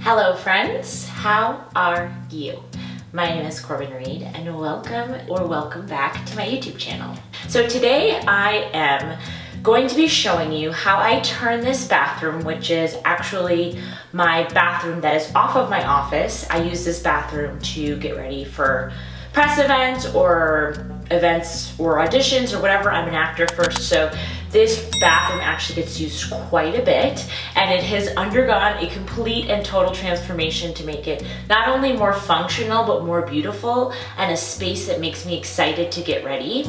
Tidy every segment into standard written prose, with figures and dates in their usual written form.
Hello friends, how are you? My name is Corbin Reed and welcome back to my YouTube channel. So today I am going to be showing you how I turn this bathroom, which is actually my bathroom that is off of my office. I use this bathroom to get ready for press events or auditions or whatever. I'm an actor first, so this bathroom actually gets used quite a bit, and it has undergone a complete and total transformation to make it not only more functional but more beautiful and a space that makes me excited to get ready.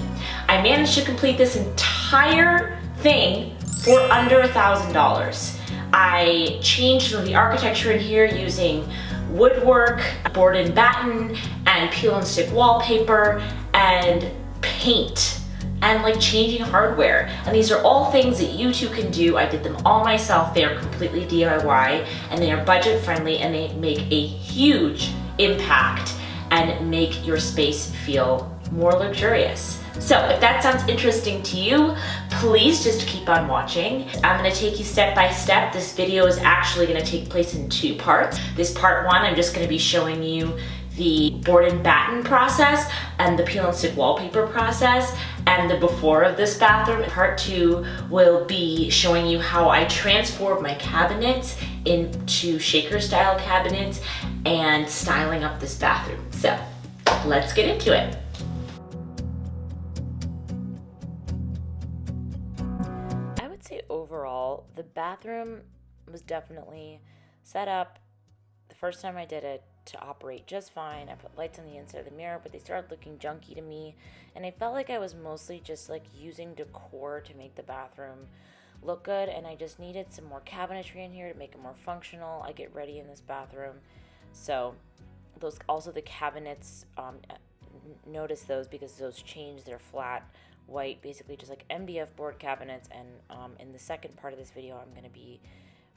I managed to complete this entire thing for under $1,000. I changed some of the architecture in here using woodwork, board and batten, and peel and stick wallpaper, and paint, and like changing hardware. And these are all things that you too can do. I did them all myself. They are completely DIY, and they are budget friendly, and they make a huge impact and make your space feel more luxurious. So if that sounds interesting to you, please just keep on watching. I'm gonna take you step by step. This video is actually gonna take place in two parts. This part one, I'm just gonna be showing you the board and batten process and the peel and stick wallpaper process and the before of this bathroom. Part two will be showing you how I transformed my cabinets into shaker style cabinets and styling up this bathroom. So let's get into it. Overall, the bathroom was definitely set up the first time I did it to operate just fine. I put lights on the inside of the mirror, but they started looking junky to me, and I felt like I was mostly just like using decor to make the bathroom look good, and I just needed some more cabinetry in here to make it more functional. I get ready in this bathroom, so those also the cabinets, notice those because those change. They're flat white, basically just like MDF board cabinets, and in the second part of this video I'm going to be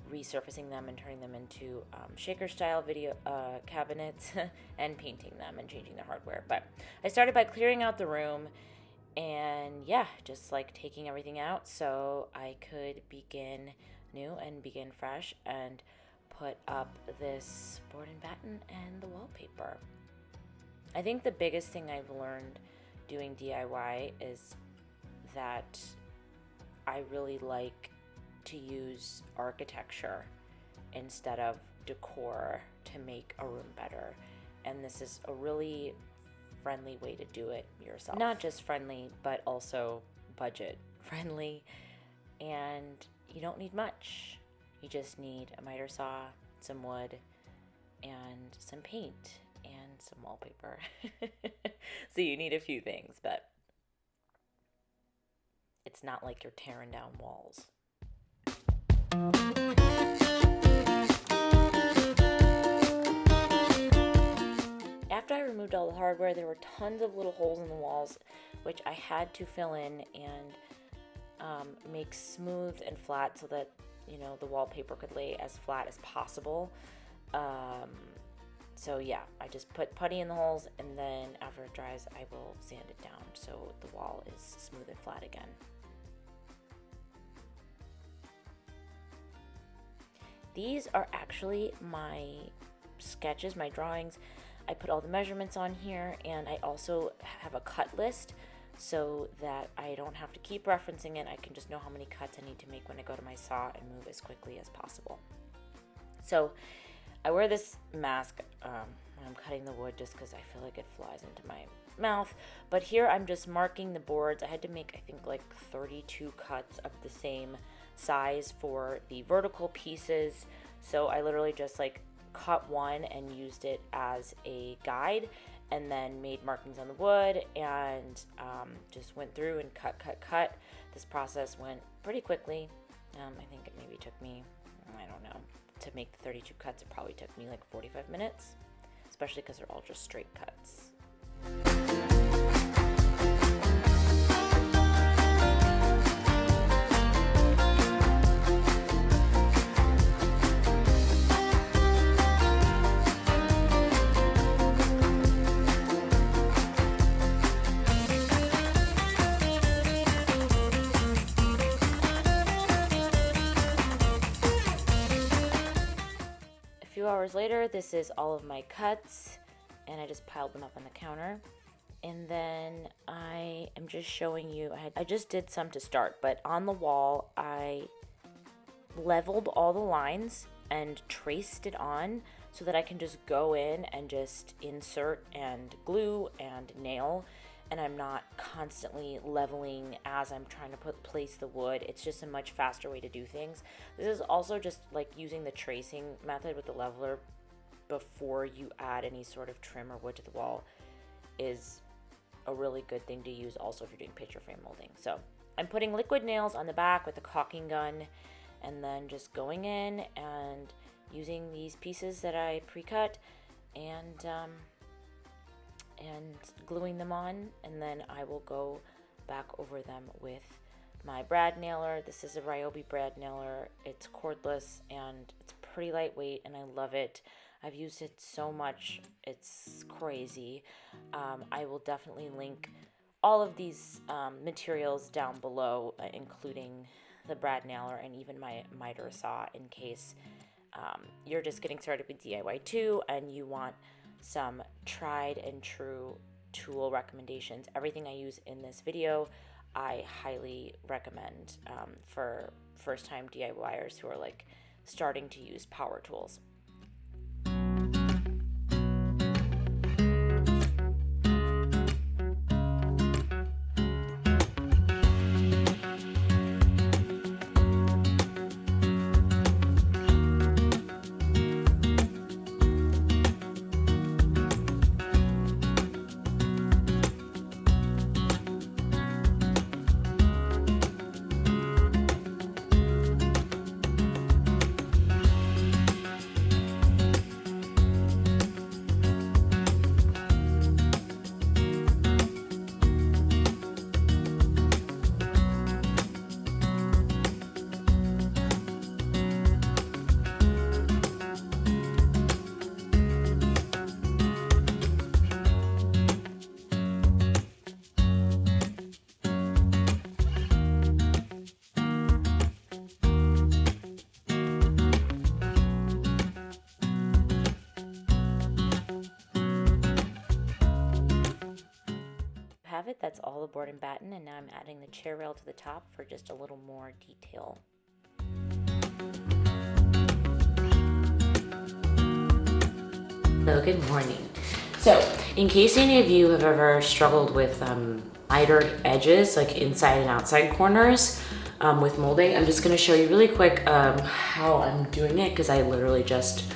resurfacing them and turning them into shaker style cabinets and painting them and changing the hardware. But I started by clearing out the room and just like taking everything out so I could begin new and begin fresh and put up this board and batten and the wallpaper. I think the biggest thing I've learned doing DIY is that I really like to use architecture instead of decor to make a room better, and this is a really friendly way to do it yourself. Not just friendly, but also budget friendly, and you don't need much. You just need a miter saw, some wood, and some paint and some wallpaper. So you need a few things, but it's not like you're tearing down walls. After I removed all the hardware, there were tons of little holes in the walls, which I had to fill in and make smooth and flat so that, the wallpaper could lay as flat as possible. So I just put putty in the holes, and then after it dries, I will sand it down so the wall is smooth and flat again. These are actually my sketches, my drawings. I put all the measurements on here, and I also have a cut list so that I don't have to keep referencing it. I can just know how many cuts I need to make when I go to my saw and move as quickly as possible. So I wear this mask when I'm cutting the wood just because I feel like it flies into my mouth. But here I'm just marking the boards. I had to make, I think, like 32 cuts of the same size for the vertical pieces. So I literally just like cut one and used it as a guide, and then made markings on the wood and just went through and cut. This process went pretty quickly. I think it maybe took me, I don't know, to make the 32 cuts, it probably took me like 45 minutes, especially because they're all just straight cuts. few hours later, this is all of my cuts, and I just piled them up on the counter. And then I am just showing you, I just did some to start, but on the wall, I leveled all the lines and traced it on so that I can just go in and just insert and glue and nail, and I'm not constantly leveling as I'm trying to place the wood. It's just a much faster way to do things. This is also just like using the tracing method with the leveler before you add any sort of trim or wood to the wall is a really good thing to use also if you're doing picture frame molding. So I'm putting liquid nails on the back with a caulking gun, and then just going in and using these pieces that I pre-cut and gluing them on, and then I will go back over them with my brad nailer. This is a Ryobi brad nailer. It's cordless and it's pretty lightweight, and I love it. I've used it so much, it's crazy. I will definitely link all of these materials down below, including the brad nailer and even my miter saw, in case you're just getting started with DIY too and you want some tried and true tool recommendations. Everything I use in this video I highly recommend for first time DIYers who are like starting to use power tools. Have it, that's all the board and batten, and now I'm adding the chair rail to the top for just a little more detail. Hello, good morning. So, in case any of you have ever struggled with mitered edges, like inside and outside corners with molding, I'm just going to show you really quick how I'm doing it, because I literally just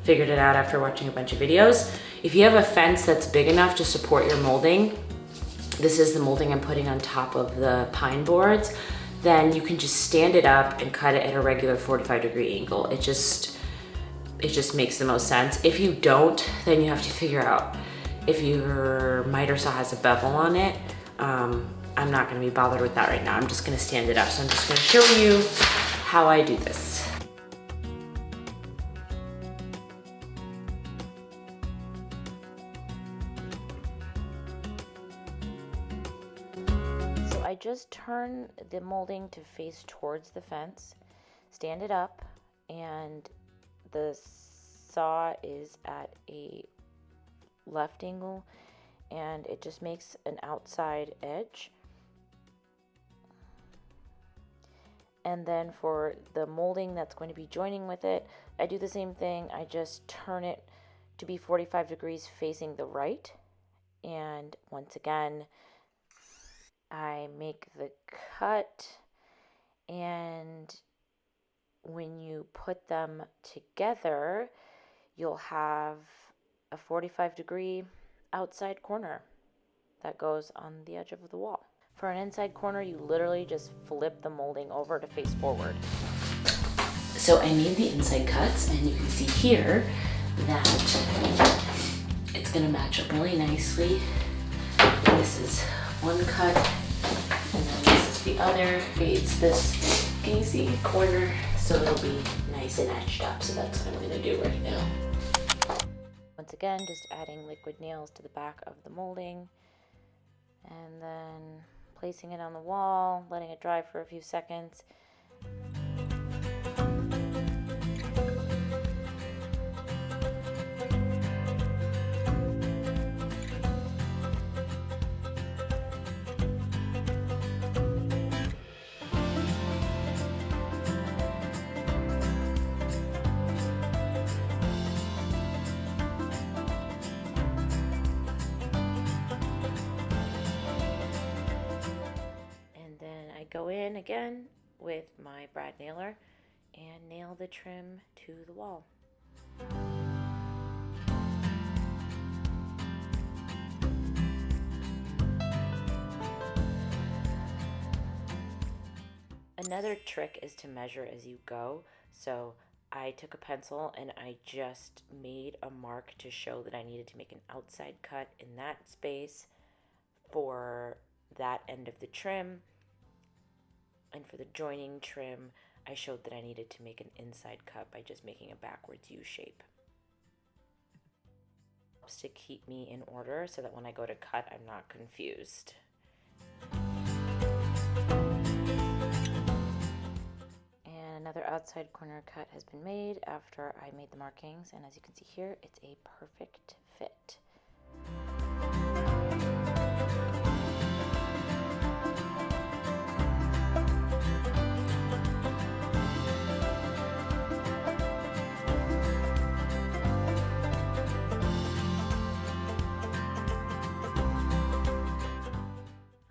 figured it out after watching a bunch of videos. If you have a fence that's big enough to support your molding, this is the molding I'm putting on top of the pine boards, then you can just stand it up and cut it at a regular 45-degree angle. It just makes the most sense. If you don't, then you have to figure out if your miter saw has a bevel on it. I'm not gonna be bothered with that right now. I'm just gonna stand it up. So I'm just gonna show you how I do this. I just turn the molding to face towards the fence, stand it up, and the saw is at a left angle, and it just makes an outside edge. And then for the molding that's going to be joining with it, I do the same thing. I just turn it to be 45 degrees facing the right, and once again I make the cut, and when you put them together, you'll have a 45-degree outside corner that goes on the edge of the wall. For an inside corner, you literally just flip the molding over to face forward. So I made the inside cuts, and you can see here that it's gonna match up really nicely. This is one cut, and then this is the other. It's this, can you see, corner, so it'll be nice and etched up. So that's what I'm gonna do right now. Once again, just adding liquid nails to the back of the molding, and then placing it on the wall, letting it dry for a few seconds. in again with my brad nailer and nail the trim to the wall. Another trick is to measure as you go. So I took a pencil and I just made a mark to show that I needed to make an outside cut in that space for that end of the trim. And for the joining trim, I showed that I needed to make an inside cut by just making a backwards U shape. Helps to keep me in order so that when I go to cut, I'm not confused. Another outside corner cut has been made after I made the markings, and as you can see here, it's a perfect fit.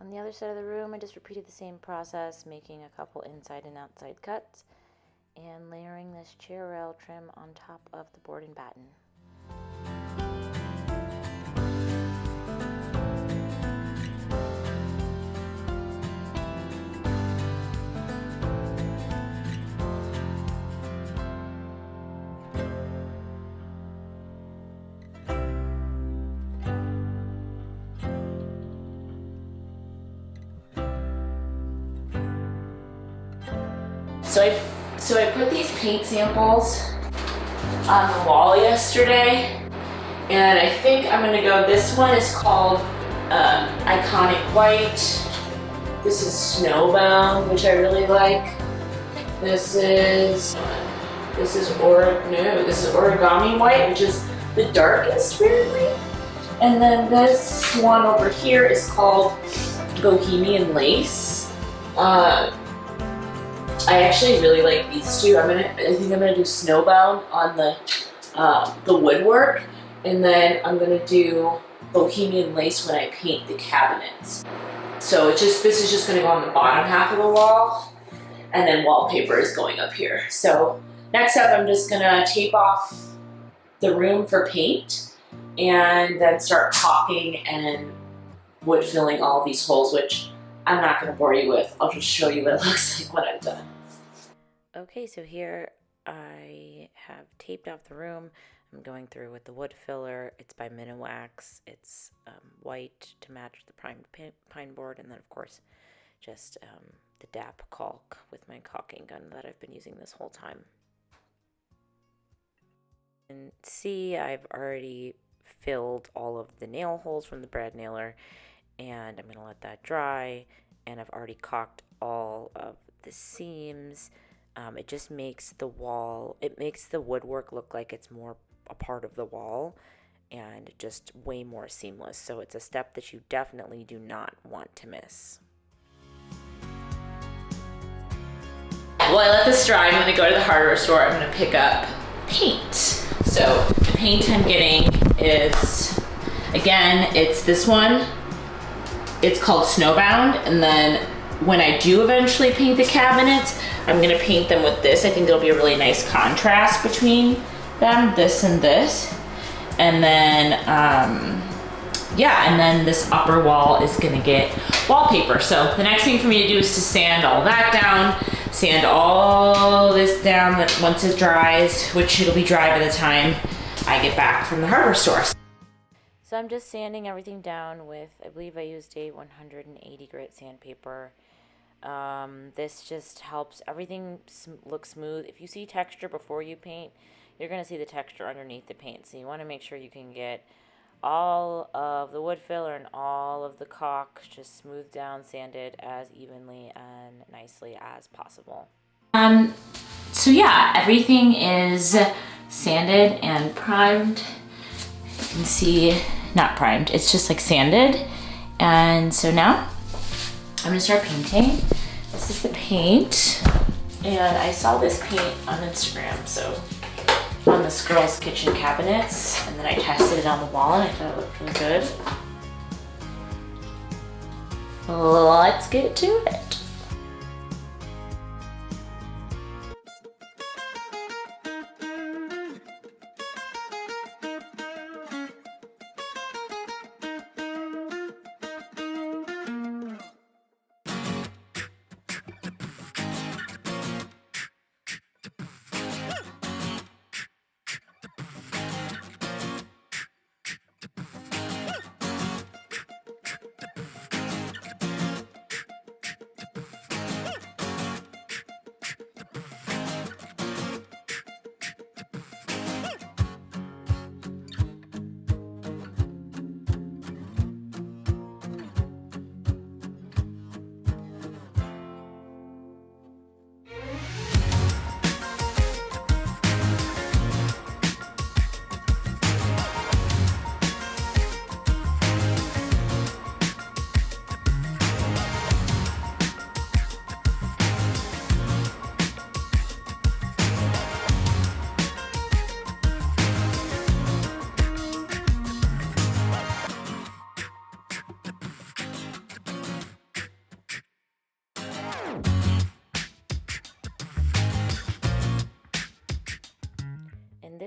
On the other side of the room, I just repeated the same process, making a couple inside and outside cuts and layering this chair rail trim on top of the board and batten. So I put these paint samples on the wall yesterday, and I think I'm gonna go, this one is called Iconic White. This is Snowbound, which I really like. This is Origami White, which is the darkest weirdly. And then this one over here is called Bohemian Lace. I actually really like these two. I think I'm gonna do Snowbound on the woodwork, and then I'm gonna do Bohemian Lace when I paint the cabinets. So this is just gonna go on the bottom half of the wall, and then Wallpaper is going up here. So next up, I'm just gonna tape off the room for paint, and then start caulking and wood filling all these holes, which I'm not gonna bore you with. I'll just show you what it looks like when I'm done. Okay, so here I have taped off the room. I'm going through with the wood filler. It's by Miniwax. It's white to match the primed pine board, and then of course just the DAP caulk with my caulking gun that I've been using this whole time. And see, I've already filled all of the nail holes from the brad nailer, and I'm gonna let that dry. And I've already caulked all of the seams. It just makes the wall, it makes the woodwork look like it's more a part of the wall and just way more seamless. So it's a step that you definitely do not want to miss. Well, I let this dry. I'm gonna go to the hardware store. I'm gonna pick up paint. So the paint I'm getting is, again, it's this one. It's called Snowbound, and then when I do eventually paint the cabinets, I'm gonna paint them with this. I think it'll be a really nice contrast between them, this and this. And then, yeah, and then this upper wall is gonna get wallpaper. So the next thing for me to do is to sand all that down, sand all this down that once it dries, which it'll be dry by the time I get back from the hardware store. So I'm just sanding everything down with, I believe I used a 180 grit sandpaper. This just helps everything look smooth. If you see texture before you paint, you're going to see the texture underneath the paint. So you want to make sure you can get all of the wood filler and all of the caulk just smoothed down, sanded as evenly and nicely as possible. So yeah, everything is sanded and primed. You can see, not primed, it's just like sanded. And so now I'm gonna start painting. This is the paint, and I saw this paint on Instagram, so on this girl's kitchen cabinets, and then I tested it on the wall and I thought it looked really good. Let's get to it.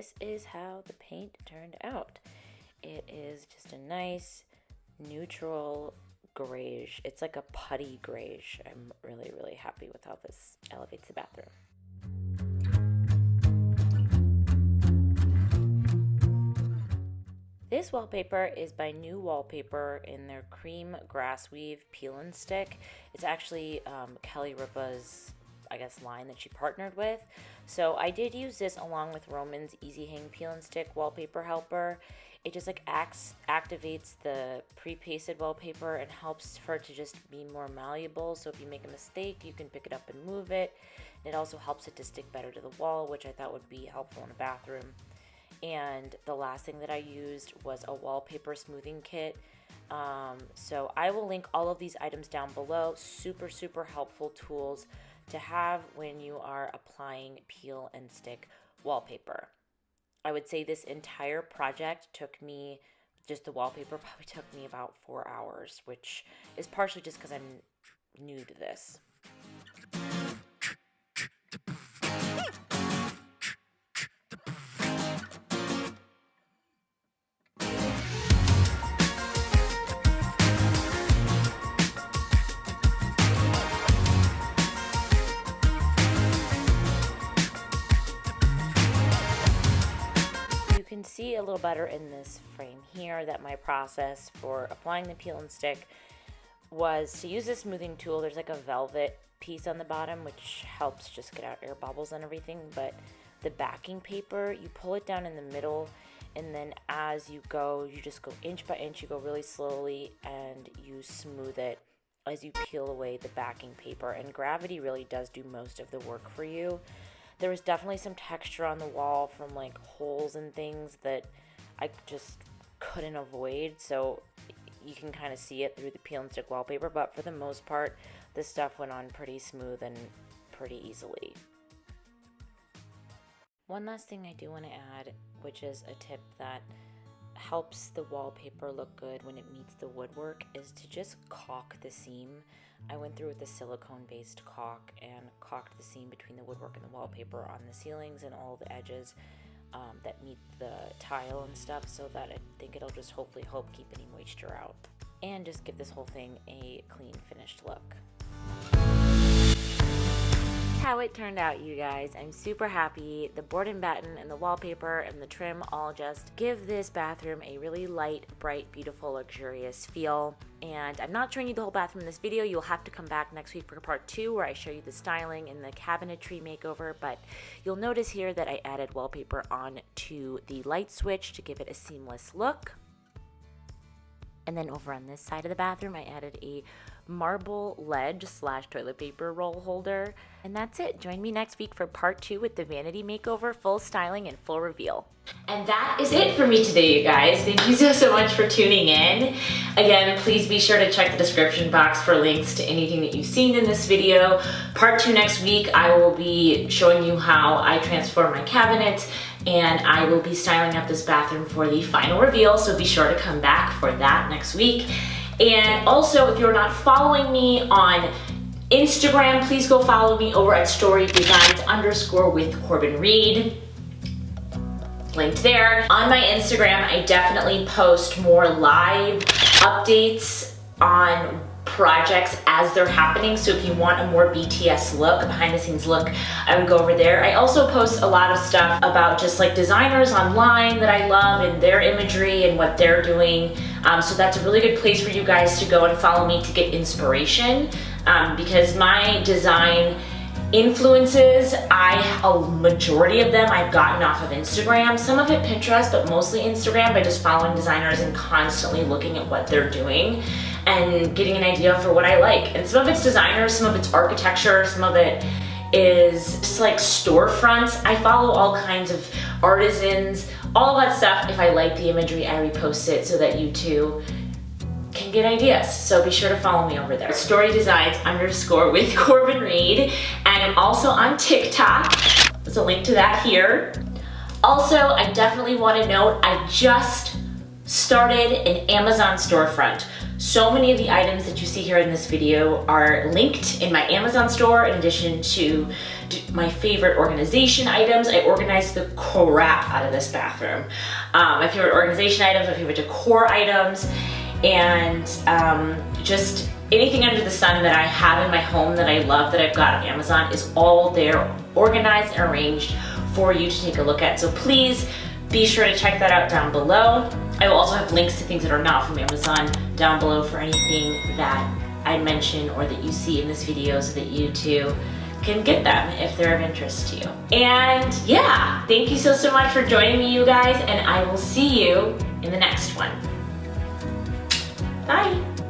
this is how the paint turned out. It is just a nice neutral grayish. It's like a putty grayish. I'm really, really happy with how this elevates the bathroom. This wallpaper is by New Wallpaper in their cream grass weave peel and stick. It's actually Kelly Ripa's, I guess, line that she partnered with. So I did use this along with Roman's Easy Hang Peel and Stick wallpaper helper. It just like activates the pre-pasted wallpaper and helps for it to just be more malleable. So if you make a mistake, you can pick it up and move it. And it also helps it to stick better to the wall, which I thought would be helpful in a bathroom. And the last thing that I used was a wallpaper smoothing kit. So I will link all of these items down below. Super, super helpful tools to have when you are applying peel and stick wallpaper. I would say this entire project took me, just the wallpaper probably took me about 4 hours, which is partially just because I'm new to this. You can see a little better in this frame here that my process for applying the peel and stick was to use this smoothing tool. There's like a velvet piece on the bottom which helps just get out air bubbles and everything, but the backing paper, you pull it down in the middle, and then as you go, you just go inch by inch, you go really slowly and you smooth it as you peel away the backing paper, and gravity really does do most of the work for you. There was definitely some texture on the wall from like holes and things that I just couldn't avoid, so you can kind of see it through the peel and stick wallpaper, but for the most part, this stuff went on pretty smooth and pretty easily. One last thing I do want to add, which is a tip that helps the wallpaper look good when it meets the woodwork, is to just caulk the seam. I went through with a silicone-based caulk and caulked the seam between the woodwork and the wallpaper on the ceilings and all the edges that meet the tile and stuff, so that I think it'll just hopefully help keep any moisture out and just give this whole thing a clean, finished look. How it turned out, you guys. I'm super happy. The board and batten and the wallpaper and the trim all just give this bathroom a really light, bright, beautiful, luxurious feel. And I'm not showing you the whole bathroom in this video. You'll have to come back next week for part 2 where I show you the styling and the cabinetry makeover. But you'll notice here that I added wallpaper on to the light switch to give it a seamless look. And then over on this side of the bathroom, I added a marble ledge / toilet paper roll holder. And that's it. Join me next week for part 2 with the vanity makeover, full styling, and full reveal. And that is it for me today, you guys. Thank you so much for tuning in. Again, please be sure to check the description box for links to anything that you've seen in this video. Part 2 next week, I will be showing you how I transform my cabinet, and I will be styling up this bathroom for the final reveal, so be sure to come back for that next week. And also, if you're not following me on Instagram, please go follow me over at storydesigns_with_Corbin_Reed. Linked there. On my Instagram, I definitely post more live updates on projects as they're happening. So if you want a more BTS look, a behind the scenes look, I would go over there. I also post a lot of stuff about just like designers online that I love and their imagery and what they're doing. So that's a really good place for you guys to go and follow me to get inspiration, because my design influences, a majority of them I've gotten off of Instagram, some of it Pinterest, but mostly Instagram by just following designers and constantly looking at what they're doing and getting an idea for what I like. And some of it's designers, some of it's architecture, some of it is just like storefronts. I follow all kinds of artisans, all of that stuff. If I like the imagery, I repost it so that you too can get ideas. So be sure to follow me over there. storydesigns_with_Corbin_Reed. And I'm also on TikTok. There's a link to that here. Also, I definitely want to note, I just started an Amazon storefront. So many of the items that you see here in this video are linked in my Amazon store, in addition to my favorite organization items. I organized the crap out of this bathroom. My favorite organization items, my favorite decor items, and just anything under the sun that I have in my home that I love that I've got on Amazon is all there, organized and arranged for you to take a look at. So please be sure to check that out down below. I will also have links to things that are not from Amazon down below for anything that I mention or that you see in this video, so that you too can get them if they're of interest to you. And yeah, thank you so much for joining me, you guys, and I will see you in the next one. Bye.